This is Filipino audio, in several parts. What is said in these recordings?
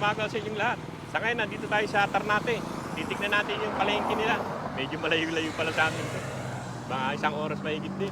umaga sa inyong lahat. Sa ngayon, nandito tayo sa Ternate. Titignan natin yung palengke nila. Medyo malayo-layo pala sa amin. Mga isang oras mahigit din.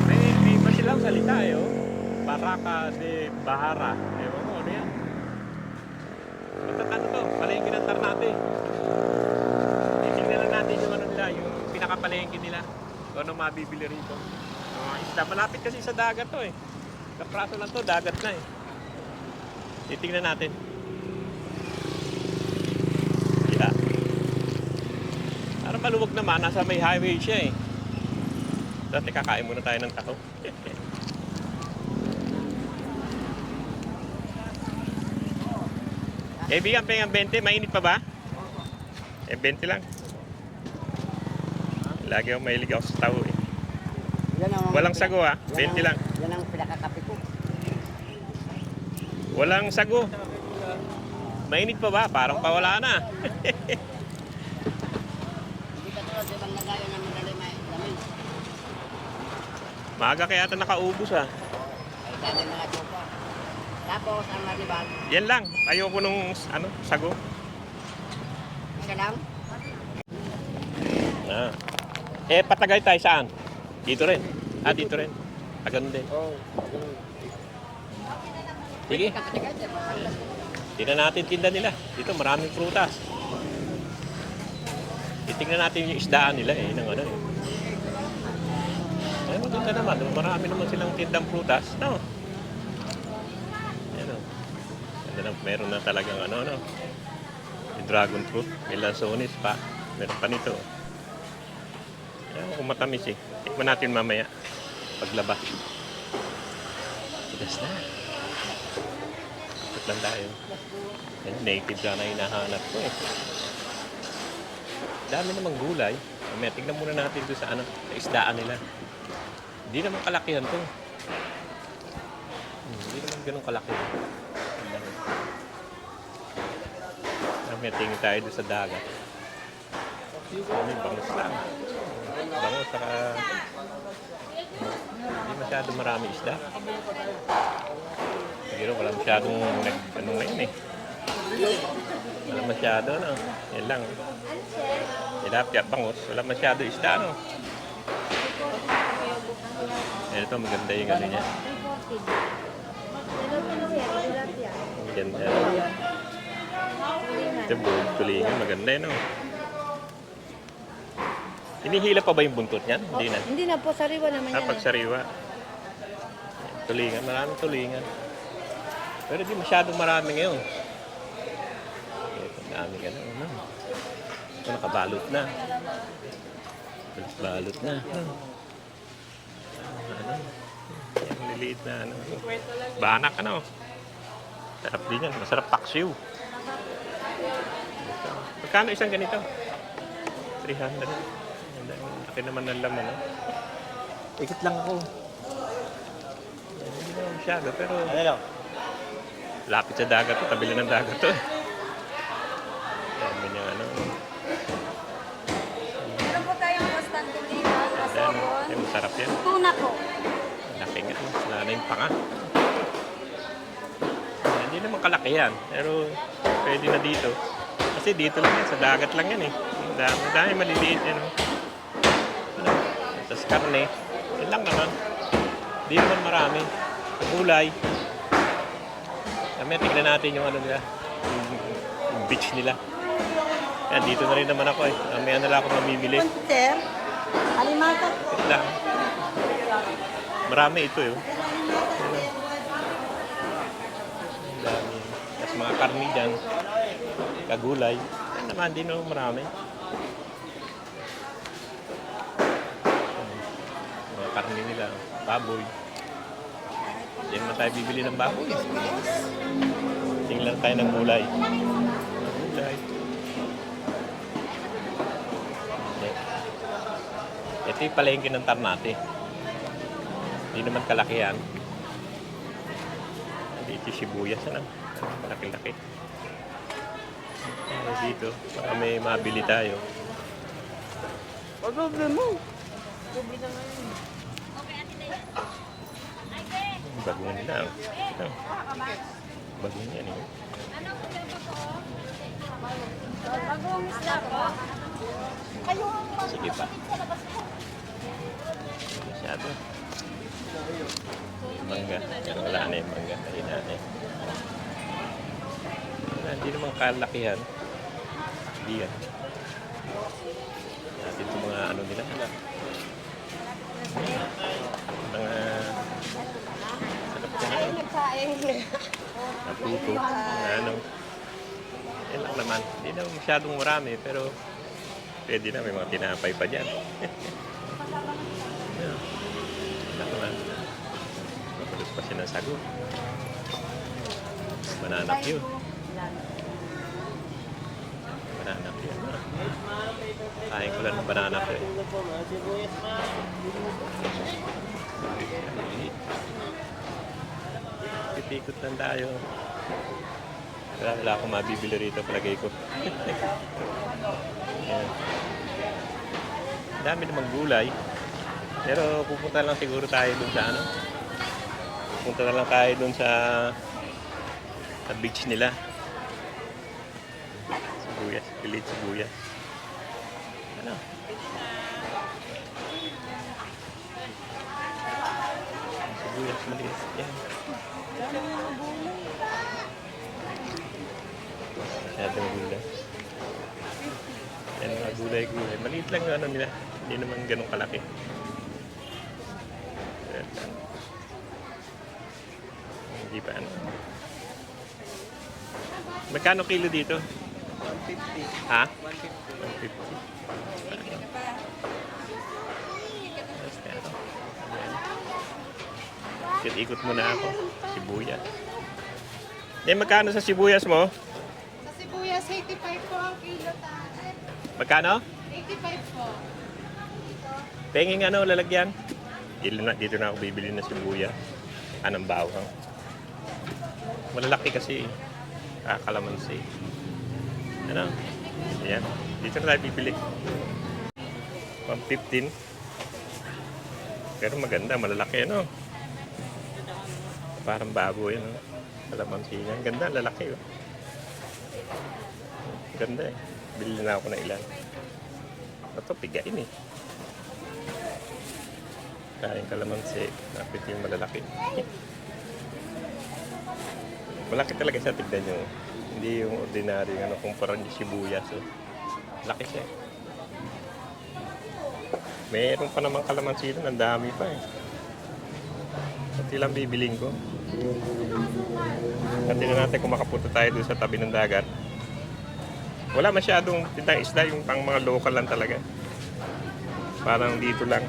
May iba silang salita eh, oh. Baraka de Bahara. Ewan mo, ano yan? Ano to? Palengke ng Ternate. Titignan lang natin yung ano nila, yung pinakapalengke nila. Kung ano mabibili rito. Isda. Malapit kasi sa dagat to eh. Kapraso lang to, dagat na eh. Titignan natin. Yeah. Para maluwag naman, nasa may highway siya eh. Dati kakain muna tayo ng taho. Bigyan pa yung 20, mainit pa ba? 20 lang. Lagi ako mahilig ako sa taho eh. Walang sago ha, 20 lang. Yan ang pinakakape ko. Walang sago. Mainit pa ba? Parang pawala na. Hindi ka tulad sa ibang lagayan na madali may lamin. Maaga kaya ito nakaubos ha. Ay dami mga tropa. Tapos ang maribag. Yan lang. Ayoko nung sago. Isa lang. Ah. Patagay tayo saan? Dito rin. Dito rin. Ganun din. Oo. Sige. Tingnan natin tinda nila. Dito maraming prutas. Titingnan natin yung isdaan nila eh. Ng ano eh. Ay, maganda naman. Marami naman silang tindang prutas. No? Ayan o. Meron na talagang ano. Yung dragon fruit. May lansones pa. Meron pa nito. Ayan, kung matamis eh. Tikman natin mamaya. Paglaba. Tigas na. Lang tayo. Native na hinahanap ko eh. Dami namang gulay. Tignan muna natin doon sa sa isdaan nila. Hindi naman kalakihan to. Hindi naman ganun kalaki. Tingin tayo doon sa dagat. May bangus lang. Bangus saka hindi masyado marami isda. Siguro wala masyadong ngayon eh. Wala masyado, no? Yan lang. Tilapia, bangus. Wala masyado isda, no? Ito, maganda yung ano niya. Maganda. Ito, tulingan. Maganda yun, no? Hinihila pa ba yung buntot niyan? Hindi na. Hindi na po, sariwa naman yan. Pag sariwa. Tulingan, maraming tulingan. Pero di masyadong marami ngayon. Ito, dami ka na. Ito, nakabalot na. Balot na. Yung liliit na banak, Sarap din yan. Masarap paksiw. Magkano isang ganito? 300. Laki naman ng laman, Ikot lang ako. Hindi naman masyado, pero lapit sa dagat to, tabi lang ng dagat to. Dami niya Meron po tayong bastante dito, asobon. Ay, masarap yan. Tuna po. Laki nga, wala na yung panga. Hindi naman kalaki yan, pero pwede na dito. Kasi dito lang yan, sa dagat lang yan eh. Dami maliliit yan. Tapos karne, yun lang naman. Hindi naman marami. Gulay. Kami, tignan natin yung nila, yung beach nila. Yan, dito na rin naman ako eh. Mamaya na lang ako mamimili. Sir, alimata. Ito lang. Marami ito eh. Ang dami. Tapos mga karne dyan. Kagulay. Yan naman, di naman marami. Mga karne nila. Baboy. Hindi naman tayo bibili ng baboy. Tingnan tayo ng gulay. Gulay. Ito yung palengke ng Ternate. Hindi naman kalaki yan. Dito sibuyas na. Malaki-laki. Dito, para may mabili tayo. Pag-obre mo. Bago nila. Ito. Bagong yan eh. Bagong isda po. Kayo ang Sige pa. Masyado. Mangga. Pero wala na yung mangga. Ayun na eh. Hindi naman kalakihan. Hindi yan. Natin itong mga ano nila. Mga nagsaing. naputo. Mga ano. Yan lang naman. Hindi naman masyadong marami. Pero pwede na. May mga tinapay pa dyan. Yan. Yan naman. Mapalos pa siya ng sago. Banana yun. Banana yun. Kain ko lang ng banana ko eh. Titikot lang tayo. Wala akong mabibili rito palagay ko. Yan. Dami namang gulay. Pero pupunta lang siguro tayo dun sa ano. Pupunta na lang tayo dun sa beach nila. Sibuyas, pilit sibuyas. Ano? Sibuyas maliit. Yan. Masyadong gulay. Yan mga gulay-gulay. Maliit lang yung ano nila. Hindi naman ganun kalaki. Yan lang. Hindi pa ano. Magkano kilo dito? 150. Ha? 150. 150. Ikot muna ako. Sibuyas. Eh, magkano sa sibuyas mo? Sa sibuyas, 85 po ang kilo tayo. Magkano? 85 po. Penging ano, lalagyan? Dito na ako bibili ng sibuyas. Anong bawang. Malalaki kasi. Kalamansi. Ano? Ayan. Dito na tayo bibili. 115. Pero maganda, malalaki ano. Parang baboy ano. Kalamansi niya. Ang ganda, lalaki oh. Ganda eh. Bili na ako ng ilan. Ito, pigain eh. Kain kalamansi. Napit yung malalaki. Malaki talaga siya, tignan nyo. Hindi yung ordinary, ano, kumpara ni sibuyas. Oh. Laki siya. Meron pa namang kalamansi doon, ang dami pa eh. Pati lang bibiling ko. At tingnan natin kung makapunta tayo doon sa tabi ng dagat. Wala masyadong tindang isda, yung pang mga local lang talaga. Parang dito lang.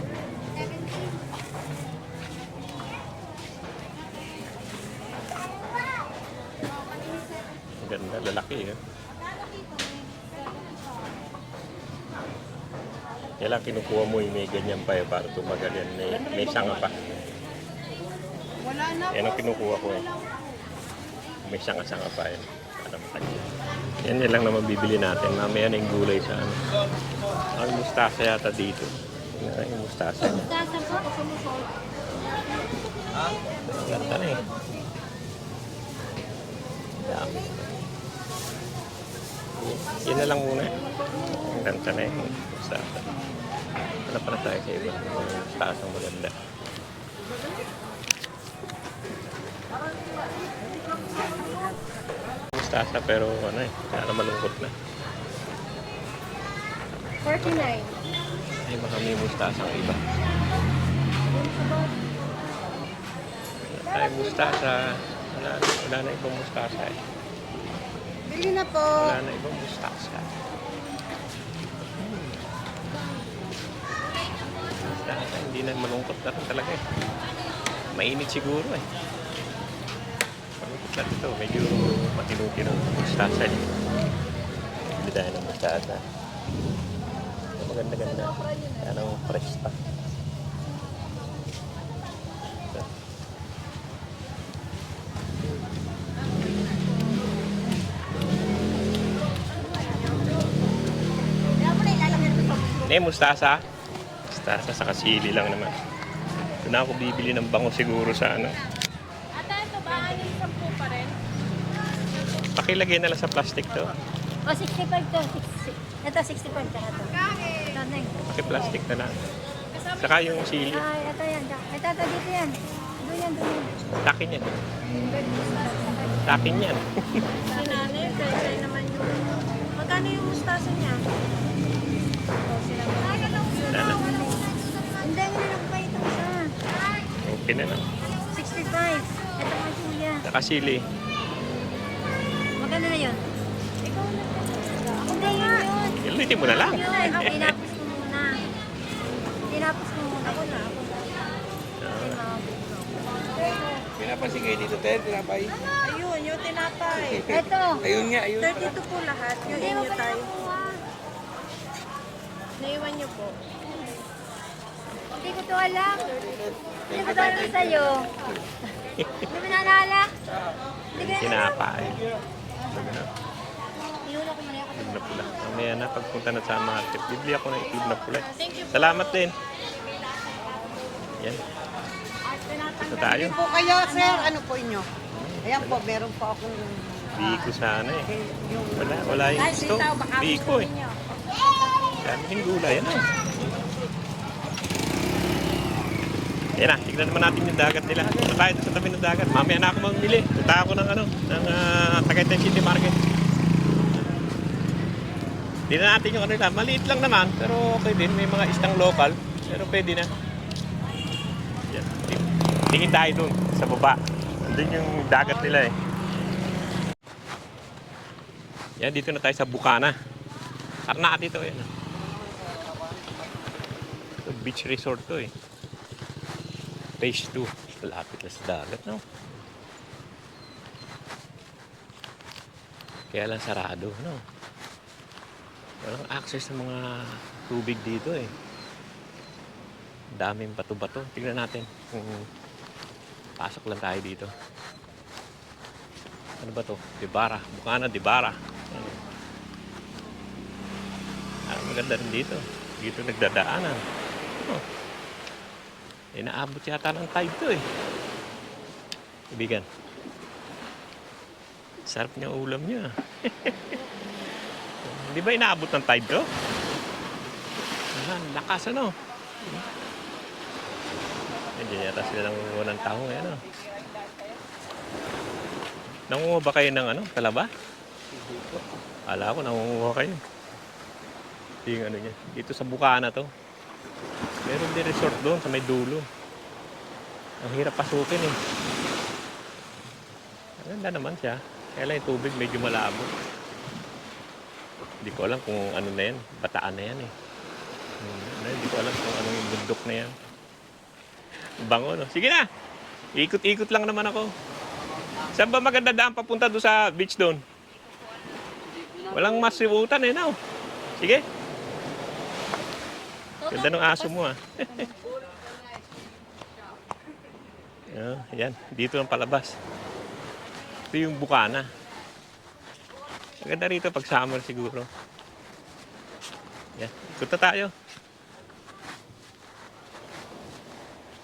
Ganda, lalaki eh. Kailangan kinukuha mo yung may ganyan pa eh, para tumagal yan. May sanga pa. Wala na Yan ang kinukuha ko eh. May sanga-sanga pa yan. Para matagal. Yan lang naman bibili natin. Mamaya na yung gulay sa ano. Ang mustasa yata dito. Yan yung mustasa. Tasa po, sumusol. Ganda na eh. Dami. Yan na lang muna. Ang ganda na yung mustasa. Wala pa na tayo sa iba. Yung mustasa ang maganda. Mustasa pero ano eh. Kaya malungkot na. 49. Ay baka may mustasa ang iba. Ay mustasa. Wala na ibang mustasa eh. Bili na po. Wala na ibang mustasa. Mustasa, hindi na malungkot na rin talaga eh. Mainit siguro eh. Malungkot na ito. Medyo matino-tino mustasa eh. Hindi tayo ng mustasa. Maganda-ganda. Kaya nang fresh pa. Mustasa. Mustasa sa kasili lang naman. Ito na ako bibili ng bango siguro sa ano. Ata, ito ba? 10 pa rin? Pakilagay na lang sa plastic to. O, 65 to. Ito, 65 ka na to. Ito, Neng. Plastic na lang. Saka yung sili. Ay, ito yan. Ito, dito yan. Doon yan. Takin yan. Takin yan. Si nanay, kaya naman yung... Magkano yung mustasa niya? Wala na. Hindi, nilak pa ito isa. Okay na lang. 65. Ito pa kuya. Saka sili. Magkano na yun? Ikaw na. Hindi, yun. Ulitin mo na lang. Yun, tinapos ko muna. Ako na. Pinapansin kayo dito, Ted, tinapay. Ayun, yung tinapay. Ito. Ayun nga, ayun. 32 po lahat. Yung Hindi mo inyo pa tayo. nakuha. Naiwan niyo po. Hindi ko to alam. Hindi ko to alam sa'yo. Hindi mo naalala? Hindi ko yan alam. Tinapay. Iulo ko muna ako. Itlog na pula. Mamaya na pagpunta na sa market. Bibili ako ng itlog na pula. Salamat din. Yan. Ito tayo. Po kayo, sir. Ano po inyo? Ayan po, meron po akong... Biko sana eh. yung... Wala yung gusto. Biko eh. Daming gulay. Yan ah. Yan na, tignan naman natin yung dagat nila. Ito tayo sa tabi ng dagat. Mamaya na ako mamili. Punta ako ng Tagaytay City Market. Tignan natin yung ano nila. Maliit lang naman, pero okay din. May mga istang local, pero pwede na. Yan. Tingin tayo dun, sa baba. Andun yung dagat nila eh. Yan, dito na tayo sa Bukana. Karnati to yan. Ito, beach resort to eh. Phase 2. Malapit na sa dagat, no? Kaya lang sarado, no? Walang access sa mga tubig dito, eh. Daming bato-bato. Tingnan natin kung pasok lang tayo dito. Ano ba to? Dibara. Bukana, Dibara. Maganda rin dito. Dito nagdadaanan. Oh. Inaabot yata ng tide to eh. Ibigan. Sarap niya ulam niya. Di ba inaabot ng tide to? Lakas ano? Diyan yata sila nangunguha ng tao ngayon. Ano? Nangunguha ba kayo ng ano? Talaba? Ala ko nangunguha kayo. Yung ano niya. Dito sa Bukana to. Meron din resort doon sa may dulo. Ang hirap pasukin eh. Ang ganda naman siya. Kaya lang yung tubig medyo malabo. Hindi ko alam kung ano na yan. Bataan na yan eh. Hindi ko alam kung ano yung bundok na yan. Bango no? Sige na! Ikot-ikot lang naman ako. Saan ba maganda daan papunta doon sa beach doon? Walang masibutan eh no? Sige. Ganda ng aso mo ah. Yan, dito ang palabas. Ito yung Bukana. Maganda rito pag summer siguro. Yan, ikot na tayo.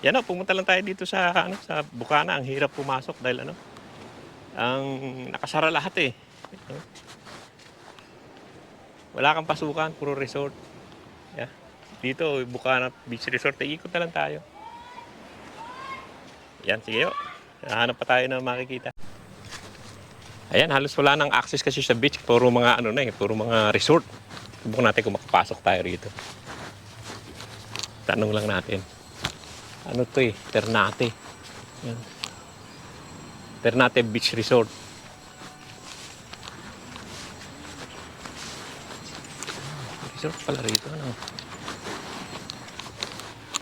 Yan o, pumunta lang tayo dito sa sa Bukana. Ang hirap pumasok dahil ang nakasara lahat eh. Wala kang pasukan, puro resort. Yeah. Dito, Bukana Beach Resort, ikot na lang tayo. Yan, sige yo. Hanap pa tayo na makikita. Ayan, halos wala nang access kasi sa beach. Puro mga puro mga resort. Subukan natin kung makapasok tayo rito. Tanong lang natin. Ano to eh? Ternate. Yan. Ternate Beach Resort. Resort pala rito, ano?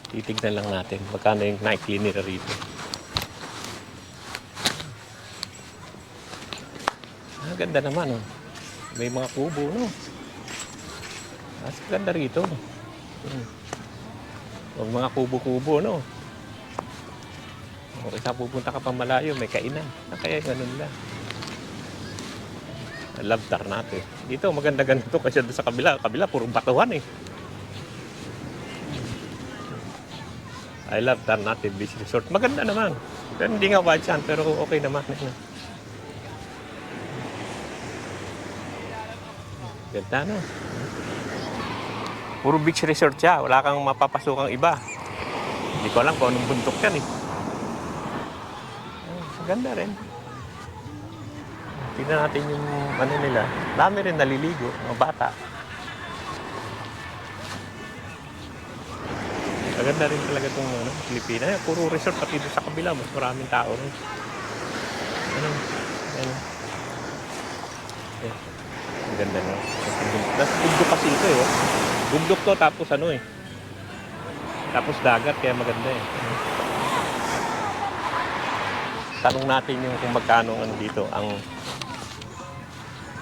Titignan lang natin magkano yung nightly nila rito. Ganda naman, oh. May mga kubo, no? Mas ganda rito. Huwag mga kubo-kubo, no? Okay, sa pupunta ka pa malayo, may kainan. Kaya ganun lang. Love Ternate. Dito, maganda-ganda to kasi doon sa kabila. Kabila, puro batuhan eh. I love Ternate Beach Resort. Maganda naman. Pero hindi nga wild sand, pero okay naman. Ganda, no? Puro beach resort siya. Wala kang mapapasukang iba. Hindi ko alam kung anong bundok yan, eh. Ganda rin. Tingnan natin yung ano nila. Dami rin naliligo, mga bata. Maganda rin talaga itong Pilipinas. Puro resort pati doon sa kabila. Mas maraming tao rin. Ano? Ayan. Ang ganda na. Nasa bundok kasi ito eh. Bundok to tapos ano eh. Tapos dagat kaya maganda eh. Tanong natin yung kung magkano ano dito ang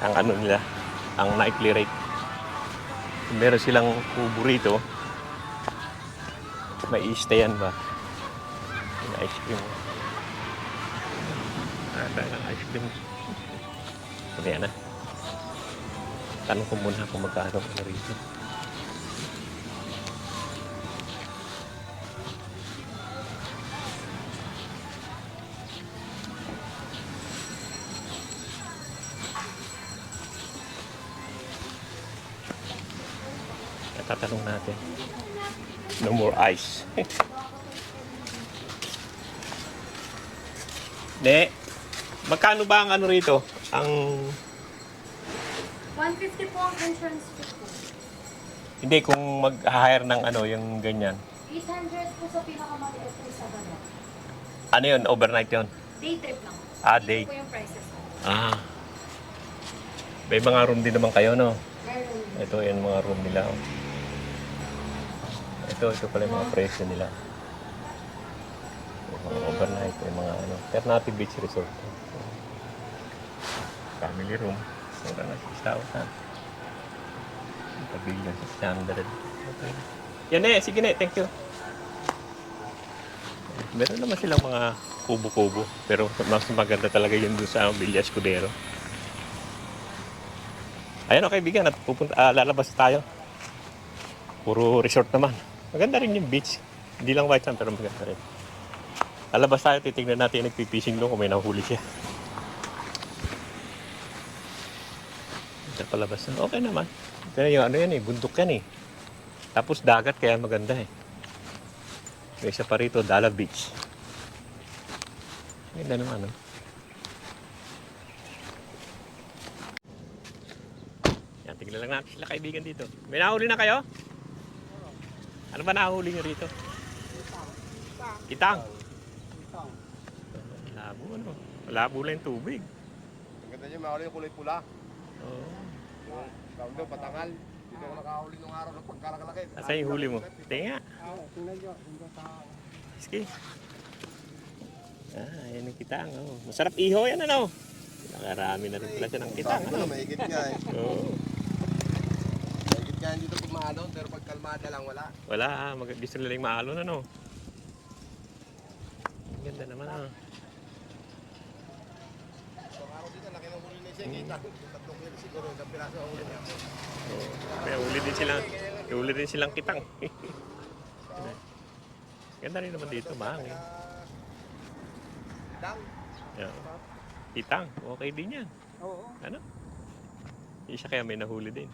ano nila, ang nightly rate. Kung meron silang kubo rito, may i-stayan ba? May ice cream. Ang ice cream. Kaya na. Tanong ko muna kung magkano ano rito. Tatanong natin. No more ice. Ne, magkano ba ang ano rito? Ang 150 po ang entrance fee po. hindi kung mag-hire ng ano yung ganyan. 800 po sa pinakamaliit po sa gano'n. Ano yun? Overnight yun? Day trip lang. Ah, Dito day. po yung prices. Ah. May mga room din naman kayo, no? Meron. Ito yung mga room nila. Oh. Ito pala yung mga presyo nila. Yung mga overnight, yung mga ano, alternative beach resort. Family room. Mura na 6,000. Pavilion 600. Okay. Yan eh, sige na, thank you. Meron naman silang mga kubo-kubo. Pero mas maganda talaga yun doon sa Villa Escudero. Ayan o kaibigan, at lalabas tayo. Puro resort naman. Maganda rin yung beach. Hindi lang white sand, pero maganda rin. Lalabas tayo, titignan natin yung nagpipishing doon kung may nahuli siya. Sa palabas na, okay naman. Pero yung ano yan eh, bundok yan eh. Tapos dagat, kaya maganda eh. May isa pa rito, Dala Beach. Ganda naman, no? Yan, tignan lang natin sila kaibigan dito. May nahuli na kayo? Ano ba nahuli nyo rito? Kitang. Labo, ano? Malabo lang yung tubig. Ang ganda niya, mahuli yung kulay pula. Oo. Yung tawag doon, patangal. Dito ako nakahuli nung araw ng pagkalakalaki. Asan yung huli mo? Tingnan nga. Tingnan nyo, hindi sa... Sige. Ayan ang kitang. Oh. Masarap iho yan, ano? Nakarami na rin pala siya ng kitang. Sabi ko na, mahigit nga eh. Oo. Mahigit nga dito pag maalon, pero pag kalmada lang, wala. Wala, gusto nila yung maalon, ano? Ang ganda naman, ah. So araw dito, laki ng huli na siya. Kita, 3 kilo siguro, isang piraso ang huli niya. Oo. Kaya huli din silang kitang. Ganda rin naman dito, mahangin. Dang. Yeah. Kitang, okay din yan. Oo, Ano? Isa kaya may nahuli din.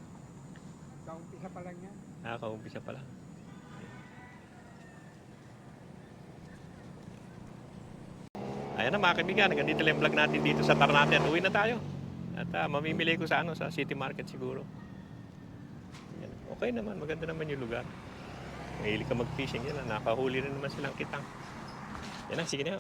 kaumpisa pa lang yan. Nakakaumpisa pa lang. Ayan na mga kaibigan, hanggang dito lang yung vlog natin dito sa Ternate at uwi na tayo. At mamimili ko sa sa City Market siguro. Ayan. Okay naman, maganda naman yung lugar. Mahilig ka mag-fishing yan, nakahuli rin naman silang kitang. Yan na, sige na.